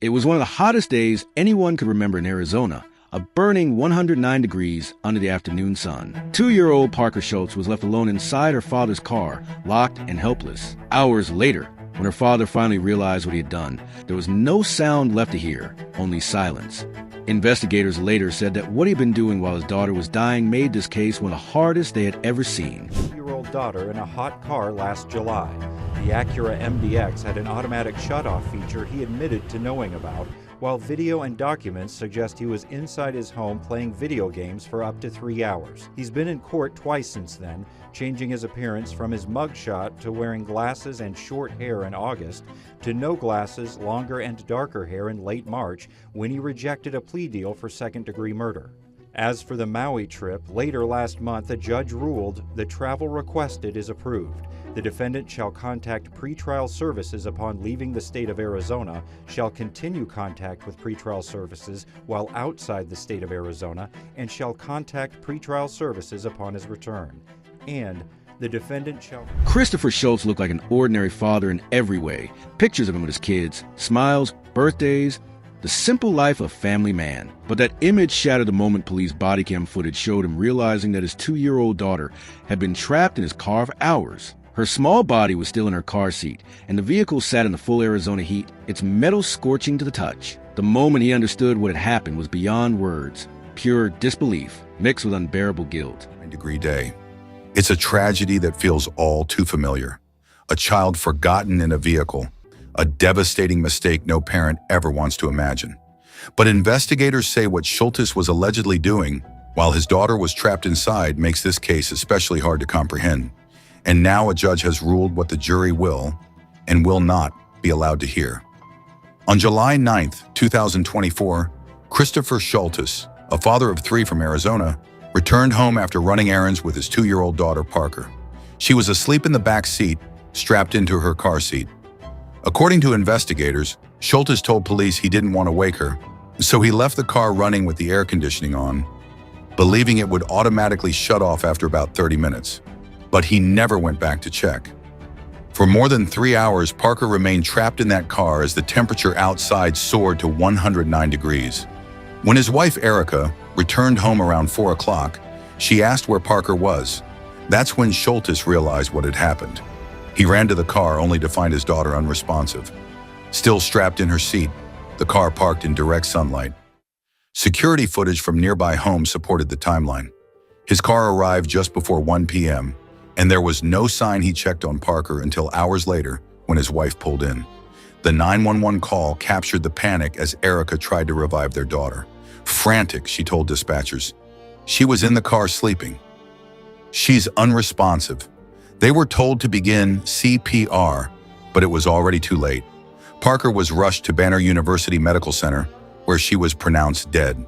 It was one of the hottest days anyone could remember in Arizona, a burning 109 degrees under the afternoon sun. 2-year-old Parker Schultes was left alone inside her father's car, locked and helpless. Hours later, when her father finally realized what he had done, there was no sound left to hear, only silence. Investigators later said that what he'd been doing while his daughter was dying made this case one of the hardest they had ever seen. 2-year-old daughter in a hot car last July. The Acura MDX had an automatic shutoff feature he admitted to knowing about, while video and documents suggest he was inside his home playing video games for up to 3 hours. He's been in court twice since then, changing his appearance from his mugshot to wearing glasses and short hair in August, to no glasses, longer and darker hair in late March, when he rejected a plea deal for second-degree murder. As for the Maui trip, later last month a judge ruled the travel requested is approved. The defendant shall contact pretrial services upon leaving the state of Arizona, shall continue contact with pretrial services while outside the state of Arizona, and shall contact pretrial services upon his return. And the defendant shall... Christopher Schultes looked like an ordinary father in every way. Pictures of him with his kids, smiles, birthdays, the simple life of a family man. But that image shattered the moment police body cam footage showed him realizing that his 2-year-old daughter had been trapped in his car for hours. Her small body was still in her car seat, and the vehicle sat in the full Arizona heat, its metal scorching to the touch. The moment he understood what had happened was beyond words, pure disbelief mixed with unbearable guilt. 9-degree day. It's a tragedy that feels all too familiar. A child forgotten in a vehicle, a devastating mistake no parent ever wants to imagine. But investigators say what Schultes was allegedly doing while his daughter was trapped inside makes this case especially hard to comprehend. And now a judge has ruled what the jury will and will not be allowed to hear. On July 9, 2024, Christopher Schultes, a father of 3 from Arizona, returned home after running errands with his 2-year-old daughter, Parker. She was asleep in the back seat, strapped into her car seat. According to investigators, Schultes told police he didn't want to wake her, so he left the car running with the air conditioning on, believing it would automatically shut off after about 30 minutes. But he never went back to check. For more than 3 hours, Parker remained trapped in that car as the temperature outside soared to 109 degrees. When his wife, Erica, returned home around 4 o'clock, she asked where Parker was. That's when Schultes realized what had happened. He ran to the car only to find his daughter unresponsive. Still strapped in her seat, the car parked in direct sunlight. Security footage from nearby homes supported the timeline. His car arrived just before 1 p.m., and there was no sign he checked on Parker until hours later when his wife pulled in. The 911 call captured the panic as Erica tried to revive their daughter. Frantic, she told dispatchers. She was in the car sleeping. She's unresponsive. They were told to begin CPR, but it was already too late. Parker was rushed to Banner University Medical Center, where she was pronounced dead.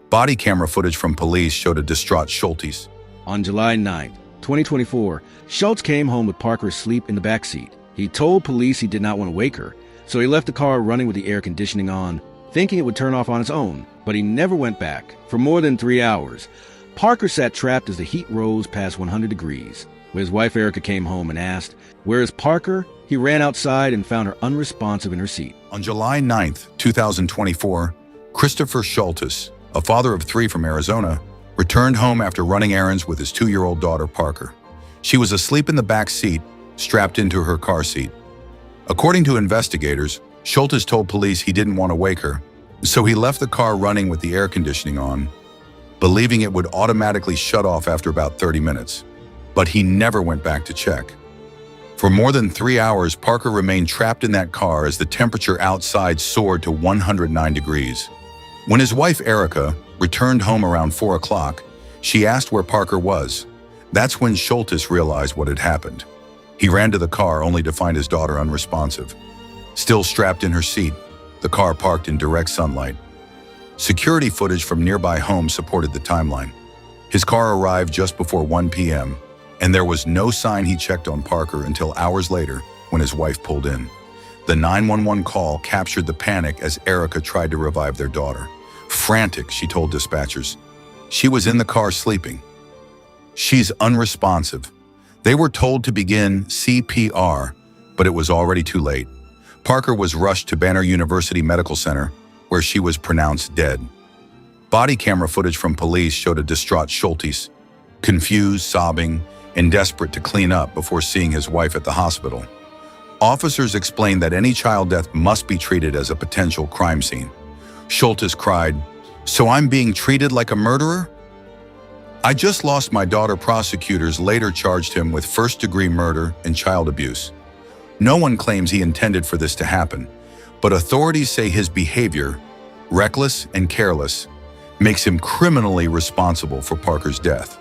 Body camera footage from police showed a distraught Schultes. On July 9, 2024, Schultes came home with Parker asleep in the backseat. He told police he did not want to wake her, so he left the car running with the air conditioning on, thinking it would turn off on its own, but he never went back. For more than 3 hours, Parker sat trapped as the heat rose past 100 degrees. When his wife Erica came home and asked, "Where is Parker?" he ran outside and found her unresponsive in her seat. On July 9, 2024, Christopher Schultes, a father of 3 from Arizona, returned home after running errands with his 2-year-old daughter, Parker. She was asleep in the back seat, strapped into her car seat. According to investigators, Schultes told police he didn't want to wake her, so he left the car running with the air conditioning on, believing it would automatically shut off after about 30 minutes. But he never went back to check. For more than 3 hours, Parker remained trapped in that car as the temperature outside soared to 109 degrees. When his wife, Erica, returned home around 4 o'clock, she asked where Parker was. That's when Schultes realized what had happened. He ran to the car only to find his daughter unresponsive. Still strapped in her seat, the car parked in direct sunlight. Security footage from nearby homes supported the timeline. His car arrived just before 1 p.m., and there was no sign he checked on Parker until hours later when his wife pulled in. The 911 call captured the panic as Erica tried to revive their daughter. Frantic, she told dispatchers. She was in the car sleeping. She's unresponsive. They were told to begin CPR, but it was already too late. Parker was rushed to Banner University Medical Center, where she was pronounced dead. Body camera footage from police showed a distraught Schultes, confused, sobbing, and desperate to clean up before seeing his wife at the hospital. Officers explained that any child death must be treated as a potential crime scene. Schultes cried, "So I'm being treated like a murderer? I just lost my daughter." Prosecutors later charged him with first-degree murder and child abuse. No one claims he intended for this to happen, but authorities say his behavior, reckless and careless, makes him criminally responsible for Parker's death.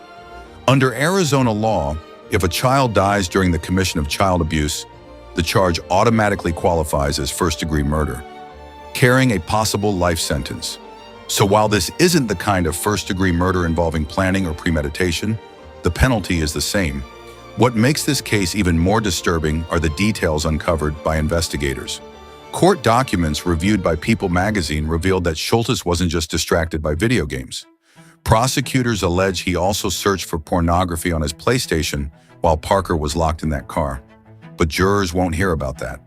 Under Arizona law, if a child dies during the commission of child abuse, the charge automatically qualifies as first-degree murder, carrying a possible life sentence. So while this isn't the kind of first-degree murder involving planning or premeditation, the penalty is the same. What makes this case even more disturbing are the details uncovered by investigators. Court documents reviewed by People magazine revealed that Schultes wasn't just distracted by video games. Prosecutors allege he also searched for pornography on his PlayStation while Parker was locked in that car. But jurors won't hear about that.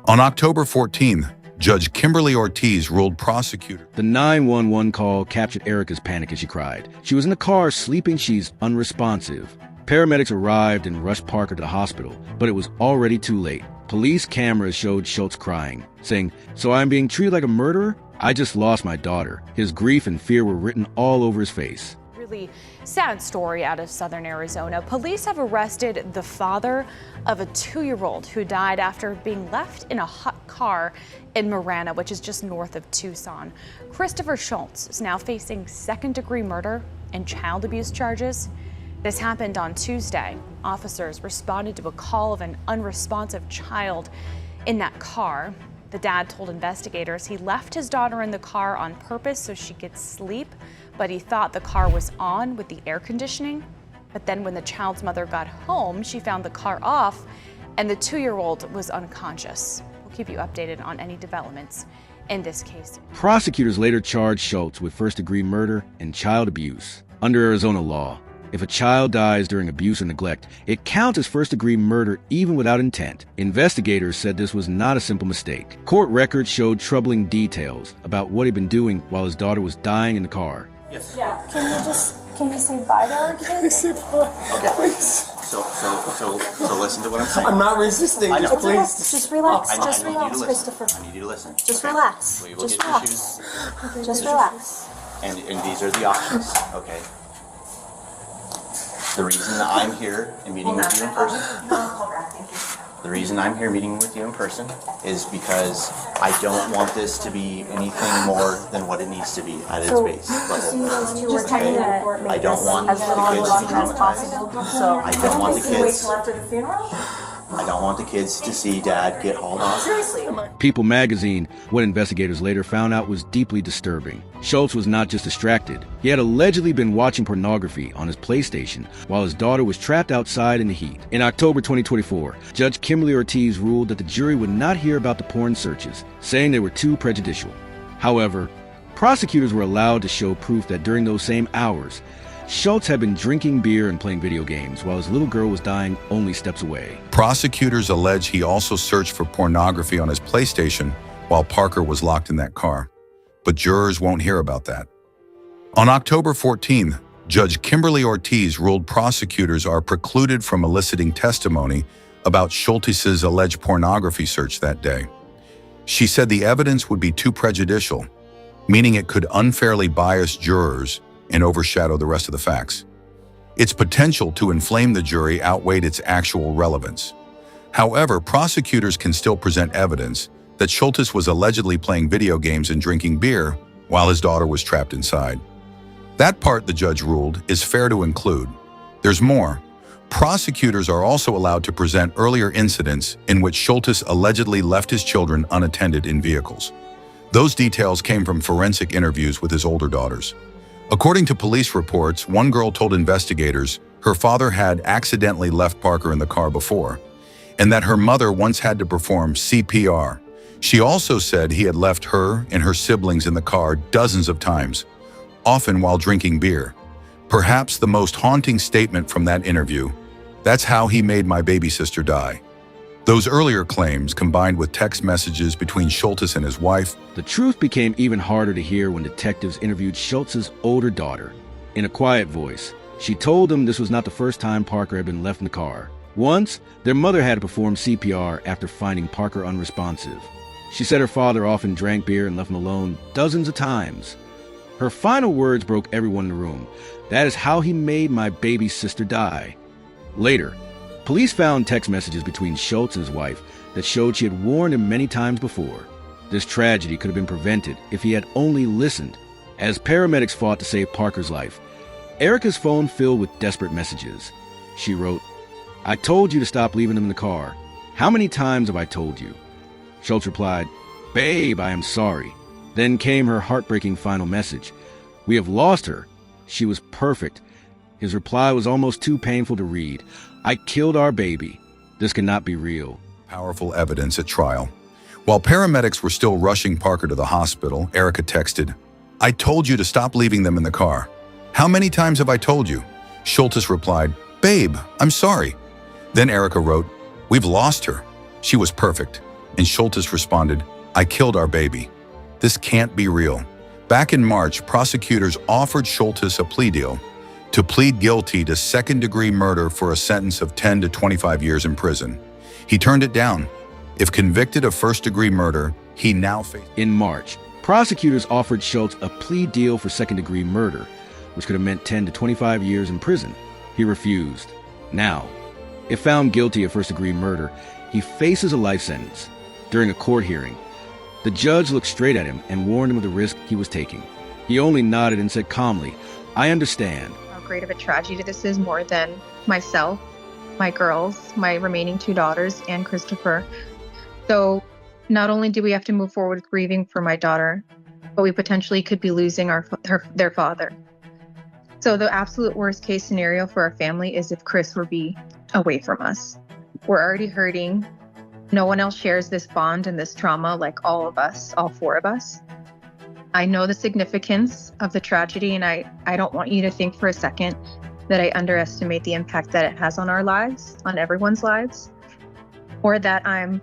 On October 14th, Judge Kimberly Ortiz ruled prosecutor. The 911 call captured Erica's panic as she cried. She was in the car sleeping. She's unresponsive. Paramedics arrived and rushed Parker to the hospital, but it was already too late. Police cameras showed Schultes crying, saying, "So I'm being treated like a murderer? I just lost my daughter." His grief and fear were written all over his face. Really sad story out of southern Arizona. Police have arrested the father of a 2-year-old who died after being left in a hot car in Marana, which is just north of Tucson. Christopher Schultes is now facing second-degree murder and child abuse charges. This happened on Tuesday. Officers responded to a call of an unresponsive child in that car. The dad told investigators he left his daughter in the car on purpose so she could sleep, but he thought the car was on with the air conditioning. But then when the child's mother got home, she found the car off and the 2-year-old was unconscious. We'll keep you updated on any developments in this case. Prosecutors later charged Schultes with first-degree murder and child abuse. Under Arizona law, if a child dies during abuse or neglect, it counts as first-degree murder even without intent. Investigators said this was not a simple mistake. Court records showed troubling details about what he'd been doing while his daughter was dying in the car. Yes. Yeah. Can you say bye to our kids? Okay. Please. So listen to what I'm saying. I'm not resisting. I know. Please. Just relax. I Just need you relax, to listen. Christopher. I need you to listen. Just okay? relax. We will Just get relax. your shoes. Just relax. And these are the options, okay? The reason that I'm here and meeting with you in person. The reason I'm here meeting with you in person is because I don't want this to be anything more than what it needs to be at its base level. Okay? I don't want the kids to be traumatized. I don't want the kids. I don't want the kids to see Dad get hauled off. Seriously. People magazine, what investigators later found out was deeply disturbing. Schultes was not just distracted. He had allegedly been watching pornography on his PlayStation while his daughter was trapped outside in the heat. In October 2024, Judge Kimberly Ortiz ruled that the jury would not hear about the porn searches, saying they were too prejudicial. However, prosecutors were allowed to show proof that during those same hours, Schultes had been drinking beer and playing video games while his little girl was dying only steps away. Prosecutors allege he also searched for pornography on his PlayStation while Parker was locked in that car. But jurors won't hear about that. On October 14th, Judge Kimberly Ortiz ruled prosecutors are precluded from eliciting testimony about Schultes' alleged pornography search that day. She said the evidence would be too prejudicial, meaning it could unfairly bias jurors and overshadow the rest of the facts. Its potential to inflame the jury outweighed its actual relevance. However, prosecutors can still present evidence that Schultes was allegedly playing video games and drinking beer while his daughter was trapped inside. That part, the judge ruled, is fair to include. There's more. Prosecutors are also allowed to present earlier incidents in which Schultes allegedly left his children unattended in vehicles. Those details came from forensic interviews with his older daughters. According to police reports, one girl told investigators her father had accidentally left Parker in the car before, and that her mother once had to perform CPR. She also said he had left her and her siblings in the car dozens of times, often while drinking beer. Perhaps the most haunting statement from that interview, "That's how he made my baby sister die." Those earlier claims, combined with text messages between Schultes and his wife, The truth became even harder to hear when detectives interviewed Schultes' older daughter. In a quiet voice, she told them this was not the first time Parker had been left in the car. Once, their mother had to perform CPR after finding Parker unresponsive. She said her father often drank beer and left him alone dozens of times. Her final words broke everyone in the room. "That is how he made my baby sister die." Later, police found text messages between Schultes and his wife that showed she had warned him many times before. This tragedy could have been prevented if he had only listened. As paramedics fought to save Parker's life, Erica's phone filled with desperate messages. She wrote, "I told you to stop leaving them in the car. How many times have I told you?" Schultes replied, "Babe, I am sorry." Then came her heartbreaking final message. "We have lost her. She was perfect." His reply was almost too painful to read. "I killed our baby. This cannot be real." powerful evidence at trial. While paramedics were still rushing Parker to the hospital, Erica texted, "I told you to stop leaving them in the car. How many times have I told you?" Schultes replied, "Babe, I'm sorry." Then Erica wrote, "We've lost her. She was perfect." And Schultes responded, "I killed our baby. This can't be real." Back in March, prosecutors offered Schultes a plea deal to plead guilty to second-degree murder for a sentence of 10 to 25 years in prison. He turned it down. If convicted of first-degree murder, he now faces... In March, prosecutors offered Schultes a plea deal for second-degree murder, which could have meant 10 to 25 years in prison. He refused. Now, if found guilty of first-degree murder, he faces a life sentence. During a court hearing, the judge looked straight at him and warned him of the risk he was taking. He only nodded and said calmly, "I understand." How great of a tragedy this is, more than myself, my girls, my remaining two daughters, and Christopher. So not only do we have to move forward with grieving for my daughter, but we potentially could be losing their father. So the absolute worst case scenario for our family is if Chris were be away from us. We're already hurting. No one else shares this bond and this trauma like all of us, all four of us. I know the significance of the tragedy, and I don't want you to think for a second that I underestimate the impact that it has on our lives, on everyone's lives, or that I'm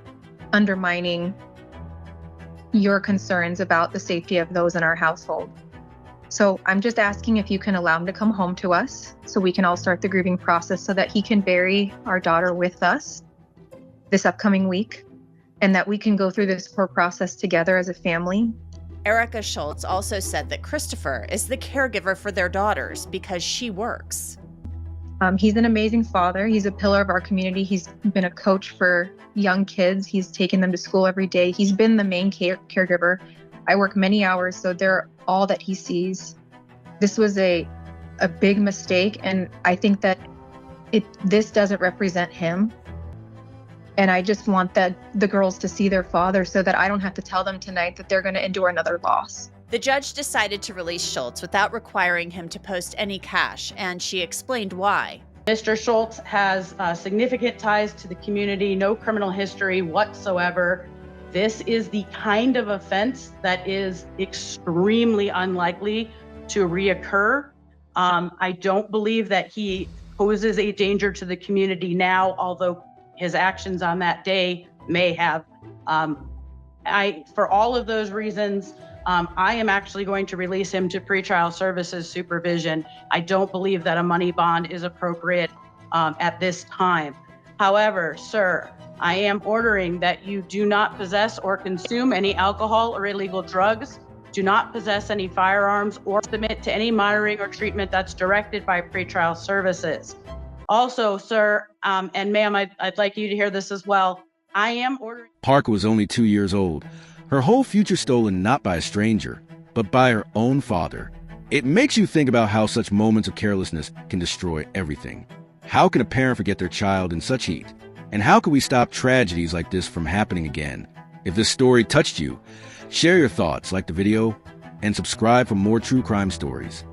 undermining your concerns about the safety of those in our household. So I'm just asking if you can allow him to come home to us so we can all start the grieving process so that he can bury our daughter with us this upcoming week, and that we can go through this poor process together as a family. Erica Schultes also said that Christopher is the caregiver for their daughters because she works. He's an amazing father. He's a pillar of our community. He's been a coach for young kids. He's taken them to school every day. He's been the main caregiver. I work many hours, so they're all that he sees. This was a big mistake, and I think that this doesn't represent him. And I just want the girls to see their father so that I don't have to tell them tonight that they're going to endure another loss. The judge decided to release Schultes without requiring him to post any cash, and she explained why. Mr. Schultes has significant ties to the community, no criminal history whatsoever. This is the kind of offense that is extremely unlikely to reoccur. I don't believe that he poses a danger to the community now, although his actions on that day may have. For all of those reasons, I am actually going to release him to pretrial services supervision. I don't believe that a money bond is appropriate at this time. However, sir, I am ordering that you do not possess or consume any alcohol or illegal drugs, do not possess any firearms, or submit to any monitoring or treatment that's directed by pretrial services. Also, sir, and ma'am, I'd like you to hear this as well. I am ordering... Parker was only 2 years old. Her whole future stolen not by a stranger, but by her own father. It makes you think about how such moments of carelessness can destroy everything. How can a parent forget their child in such heat? And how can we stop tragedies like this from happening again? If this story touched you, share your thoughts, like the video, and subscribe for more true crime stories.